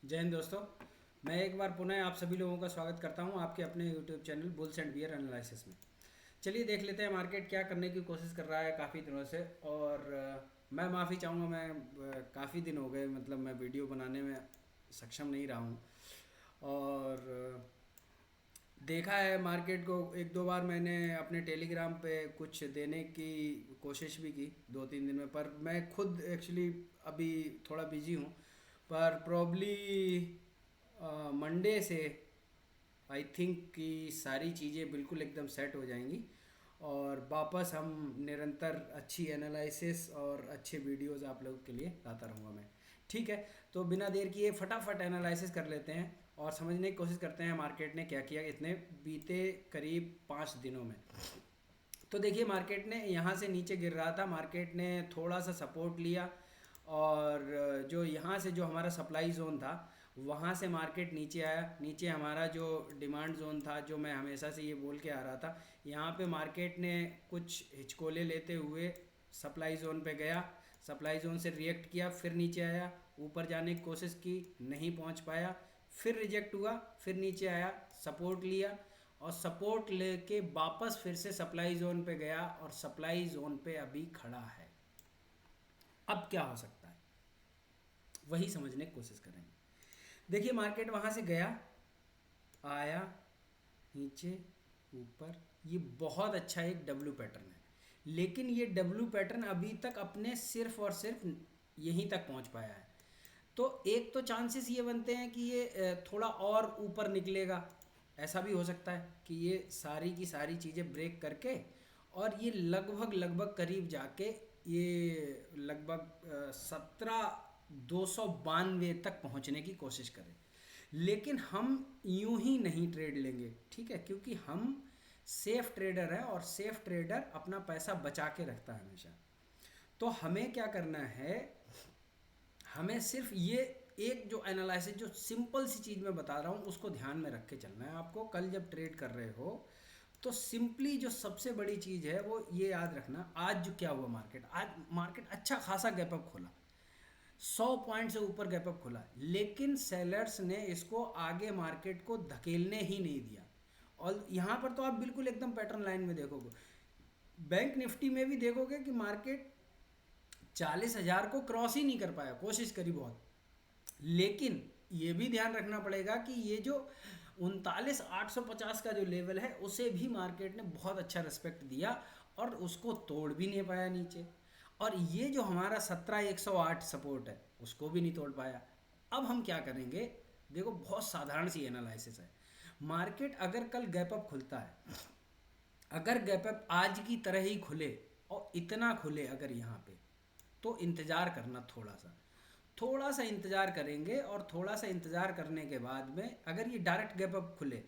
जय हिंद दोस्तों। मैं एक बार पुनः आप सभी लोगों का स्वागत करता हूं आपके अपने YouTube channel bulls and bear analysis में। चलिए देख लेते हैं मार्केट क्या करने की कोशिश कर रहा है काफ़ी दिनों से। और मैं माफ़ी चाहूँगा, मैं काफ़ी दिन हो गए, मतलब मैं वीडियो बनाने में सक्षम नहीं रहा हूँ। और देखा है मार्केट को, एक दो बार मैंने अपने टेलीग्राम पे कुछ देने की कोशिश भी की 2-3 दिन में, पर मैं खुद एक्चुअली अभी थोड़ा बिजी हूँ। पर प्रॉब्ली मंडे से आई थिंक कि सारी चीज़ें बिल्कुल एकदम सेट हो जाएंगी और वापस हम निरंतर अच्छी एनालिसिस और अच्छे वीडियोस आप लोगों के लिए लाता रहूँगा मैं। ठीक है, तो बिना देर किए फटाफट एनालिसिस कर लेते हैं और समझने की कोशिश करते हैं मार्केट ने क्या किया इतने बीते करीब 5 दिनों में। तो देखिए मार्केट ने यहाँ से नीचे गिर रहा था, मार्केट ने थोड़ा सा सपोर्ट लिया और जो यहाँ से जो हमारा सप्लाई जोन था वहाँ से मार्केट नीचे आया। नीचे हमारा जो डिमांड जोन था, जो मैं हमेशा से ये बोल के आ रहा था, यहाँ पे मार्केट ने कुछ हिचकोले लेते हुए सप्लाई जोन पे गया, सप्लाई जोन से रिएक्ट किया, फिर नीचे आया, ऊपर जाने की कोशिश की, नहीं पहुँच पाया, फिर रिजेक्ट हुआ, फिर नीचे आया, सपोर्ट लिया और सपोर्ट लेके वापस फिर से सप्लाई जोन पे गया और सप्लाई जोन पे अभी खड़ा है। अब क्या हो सकता है वही समझने की कोशिश करेंगे। देखिए मार्केट वहाँ से गया, आया, नीचे, ऊपर, ये बहुत अच्छा एक डब्ल्यू पैटर्न है। लेकिन ये डब्ल्यू पैटर्न अभी तक अपने सिर्फ और सिर्फ यहीं तक पहुँच पाया है। तो एक तो चांसेस ये बनते हैं कि ये थोड़ा और ऊपर निकलेगा। ऐसा भी हो सकता है कि ये सारी की सारी चीज़ें ब्रेक करके और ये लगभग लगभग करीब जाके ये लगभग 17,292 तक पहुंचने की कोशिश करें। लेकिन हम यूं ही नहीं ट्रेड लेंगे, ठीक है, क्योंकि हम सेफ ट्रेडर हैं और सेफ ट्रेडर अपना पैसा बचा के रखता है हमेशा। तो हमें क्या करना है, हमें सिर्फ ये एक जो एनालिसिस, जो सिंपल सी चीज़ मैं बता रहा हूँ उसको ध्यान में रख के चलना है आपको। कल जब ट्रेड कर रहे हो तो सिंपली जो सबसे बड़ी चीज़ है वो ये याद रखना, आज जो क्या हुआ मार्केट, आज मार्केट अच्छा खासा गैप अप खोला, 100 पॉइंट से ऊपर गैप अप खोला, लेकिन सेलर्स ने इसको आगे मार्केट को धकेलने ही नहीं दिया। और यहाँ पर तो आप बिल्कुल एकदम पैटर्न लाइन में देखोगे, बैंक निफ्टी में भी देखोगे कि मार्केट 40,000 को क्रॉस ही नहीं कर पाया, कोशिश करी बहुत। लेकिन ये भी ध्यान रखना पड़ेगा कि ये जो 39,850 का जो लेवल है उसे भी मार्केट ने बहुत अच्छा रिस्पेक्ट दिया और उसको तोड़ भी नहीं पाया नीचे। और ये जो हमारा 17,108 सपोर्ट है उसको भी नहीं तोड़ पाया। अब हम क्या करेंगे, देखो बहुत साधारण सी एनालिसिस है। मार्केट अगर कल गैप अप खुलता है, अगर गैप अप आज की तरह ही खुले और इतना खुले अगर यहाँ पे, तो इंतज़ार करना, थोड़ा सा इंतज़ार करेंगे और थोड़ा सा इंतज़ार करने के बाद में अगर ये डायरेक्ट गैप अप खुले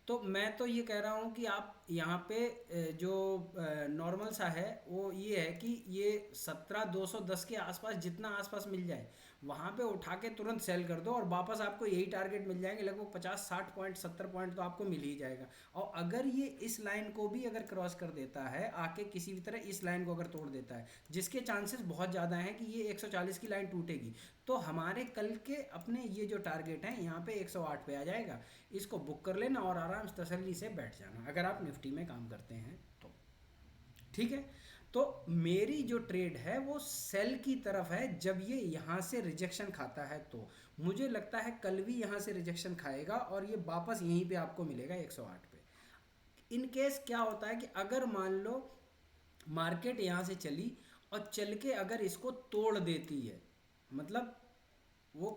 तो मैं तो ये कह रहा हूँ कि आप यहाँ पे जो नॉर्मल सा है वो ये है कि ये 17,210 के आसपास, जितना आसपास मिल जाए वहाँ पे उठा के तुरंत सेल कर दो और वापस आपको यही टारगेट मिल जाएंगे, लगभग 50-60 पॉइंट 70 पॉइंट तो आपको मिल ही जाएगा। और अगर ये इस लाइन को भी अगर क्रॉस कर देता है, आके किसी भी तरह इस लाइन को अगर तोड़ देता है, जिसके चांसेस बहुत ज़्यादा हैं कि ये 140 की लाइन टूटेगी, तो हमारे कल के अपने ये जो टारगेट है यहाँ पे 108 पे आ जाएगा। इसको बुक कर लेना और आराम से तसल्ली से बैठ जाना अगर आप निफ्टी में काम करते हैं तो। ठीक है, तो मेरी जो ट्रेड है वो सेल की तरफ है। जब ये यहाँ से रिजेक्शन खाता है तो मुझे लगता है कल भी यहाँ से रिजेक्शन खाएगा और ये वापस यहीं पे आपको मिलेगा 108 पे। इन केस क्या होता है कि अगर मान लो मार्केट यहाँ से चली और चल के अगर इसको तोड़ देती है, मतलब वो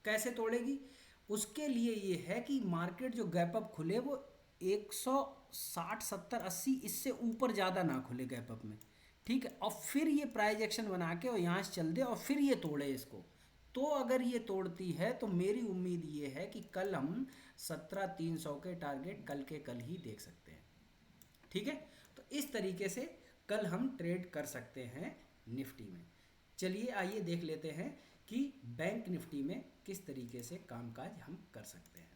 कैसे तोड़ेगी, उसके लिए ये है कि मार्केट जो गैप अप खुले वो 160 70 80 इससे ऊपर ज़्यादा ना खुले गैप अप में, ठीक है, और फिर ये प्राइस एक्शन बना के और यहाँ से चल दे और फिर ये तोड़े इसको। तो अगर ये तोड़ती है तो मेरी उम्मीद ये है कि कल हम 17,300 के टारगेट कल के कल ही देख सकते हैं। ठीक है, तो इस तरीके से कल हम ट्रेड कर सकते हैं निफ्टी में। चलिए आइए देख लेते हैं कि बैंक निफ्टी में किस तरीके से कामकाज हम कर सकते हैं।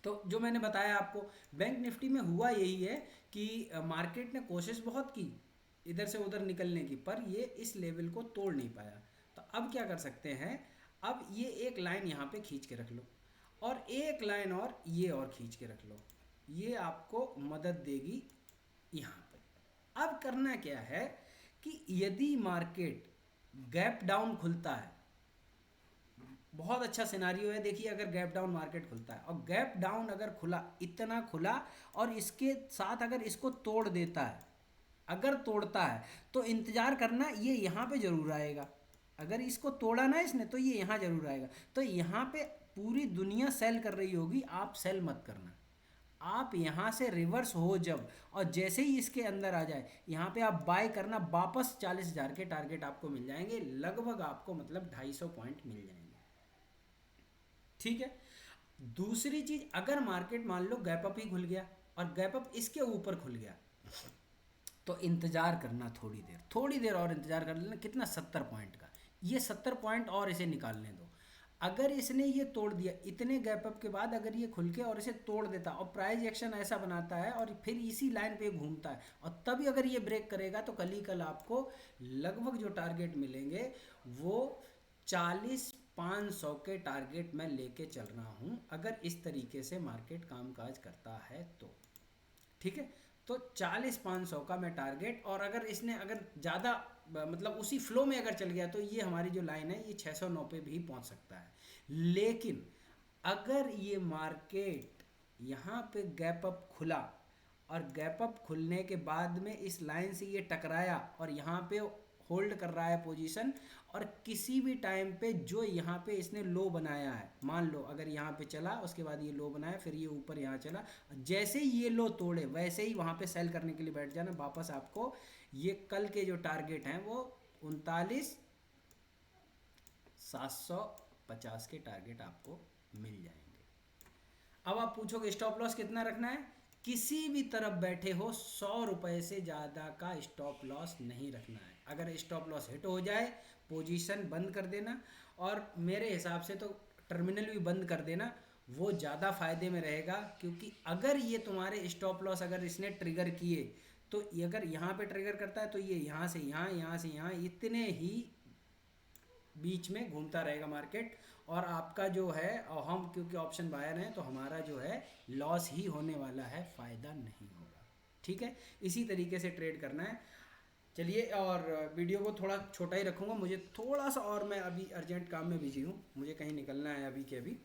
तो जो मैंने बताया आपको, बैंक निफ्टी में हुआ यही है कि मार्केट ने कोशिश बहुत की इधर से उधर निकलने की, पर ये इस लेवल को तोड़ नहीं पाया। तो अब क्या कर सकते हैं, अब ये एक लाइन यहाँ पे खींच के रख लो और एक लाइन और ये और खींच के रख लो, ये आपको मदद देगी यहाँ पे। अब करना क्या है कि यदि मार्केट गैप डाउन खुलता है, बहुत अच्छा सिनारियो है, देखिए अगर गैप डाउन मार्केट खुलता है और गैप डाउन अगर खुला, इतना खुला और इसके साथ अगर इसको तोड़ देता है, अगर तोड़ता है तो इंतज़ार करना, ये यहाँ पे ज़रूर आएगा। अगर इसको तोड़ा ना इसने तो ये यहाँ ज़रूर आएगा। तो यहाँ पे पूरी दुनिया सेल कर रही होगी, आप सेल मत करना, आप यहाँ से रिवर्स हो जब, और जैसे ही इसके अंदर आ जाए यहाँ पे आप बाय करना, वापस 40,000 के टारगेट आपको मिल जाएंगे, लगभग आपको मतलब 250 पॉइंट मिल जाएंगे। ठीक है। दूसरी चीज, अगर मार्केट मान लो गैप अप ही खुल गया और गैप अप इसके ऊपर खुल गया, तो इंतजार करना थोड़ी देर और इंतजार कर लेना। कितना? 70 पॉइंट का। ये 70 पॉइंट और इसे निकालने दो। अगर इसने ये तोड़ दिया, इतने गैप अप के बाद अगर ये खुल के और इसे तोड़ देता और प्राइस एक्शन ऐसा बनाता है और फिर इसी लाइन पे घूमता है और तभी अगर ये ब्रेक करेगा, तो कल ही कल आपको लगभग जो टारगेट मिलेंगे वो 40,500 के टारगेट मैं लेके चल रहा हूँ, अगर इस तरीके से मार्केट कामकाज करता है तो। ठीक है, तो 40,500 का मैं टारगेट, और अगर इसने अगर ज़्यादा मतलब उसी फ्लो में अगर चल गया तो ये हमारी जो लाइन है ये 609 पे भी पहुंच सकता है। लेकिन अगर ये मार्केट यहाँ पे गैप अप खुला और गैप अप खुलने के बाद में इस लाइन से ये टकराया और यहाँ पे होल्ड कर रहा है पोजीशन, और किसी भी टाइम पे जो यहाँ पे इसने लो बनाया है, मान लो अगर यहाँ पे चला, उसके बाद ये लो बनाया, फिर ये ऊपर यहाँ चला, जैसे ही ये लो तोड़े वैसे ही वहाँ पे सेल करने के लिए बैठ जाना। वापस आपको ये कल के जो टारगेट हैं वो 39,750 के टारगेट आपको मिल जाएंगे। अब आप पूछोगे स्टॉप लॉस कितना रखना है? किसी भी तरफ बैठे हो 100 रुपये से ज़्यादा का स्टॉप लॉस नहीं रखना है। अगर स्टॉप लॉस हिट हो जाए, पोजीशन बंद कर देना, और मेरे हिसाब से तो टर्मिनल भी बंद कर देना, वो ज़्यादा फ़ायदे में रहेगा। क्योंकि अगर ये तुम्हारे स्टॉप लॉस अगर इसने ट्रिगर किए, तो अगर यहाँ पे ट्रिगर करता है तो ये यहाँ से यहाँ, यहाँ से यहाँ, इतने ही बीच में घूमता रहेगा मार्केट, और आपका जो है, और हम क्योंकि ऑप्शन बायर हैं तो हमारा जो है लॉस ही होने वाला है, फ़ायदा नहीं होगा। ठीक है, इसी तरीके से ट्रेड करना है। चलिए, और वीडियो को थोड़ा छोटा ही रखूँगा, मुझे थोड़ा सा, और मैं अभी अर्जेंट काम में बिजी हूँ, मुझे कहीं निकलना है अभी के अभी।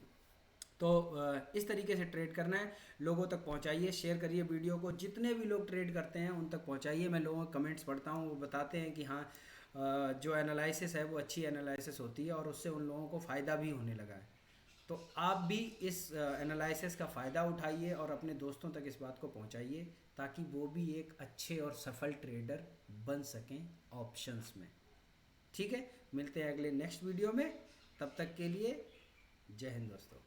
तो इस तरीके से ट्रेड करना है। लोगों तक पहुंचाइए, शेयर करिए वीडियो को, जितने भी लोग ट्रेड करते हैं उन तक पहुंचाइए। मैं लोगों के कमेंट्स पढ़ता हूँ, वो बताते हैं कि हाँ जो एनालिसिस है वो अच्छी एनालिसिस होती है और उससे उन लोगों को फ़ायदा भी होने लगा है। तो आप भी इस एनालिसिस का फ़ायदा उठाइए और अपने दोस्तों तक इस बात को पहुंचाइए, ताकि वो भी एक अच्छे और सफल ट्रेडर बन सकें ऑप्शंस में। ठीक है, मिलते हैं अगले नेक्स्ट वीडियो में, तब तक के लिए जय हिंद दोस्तों।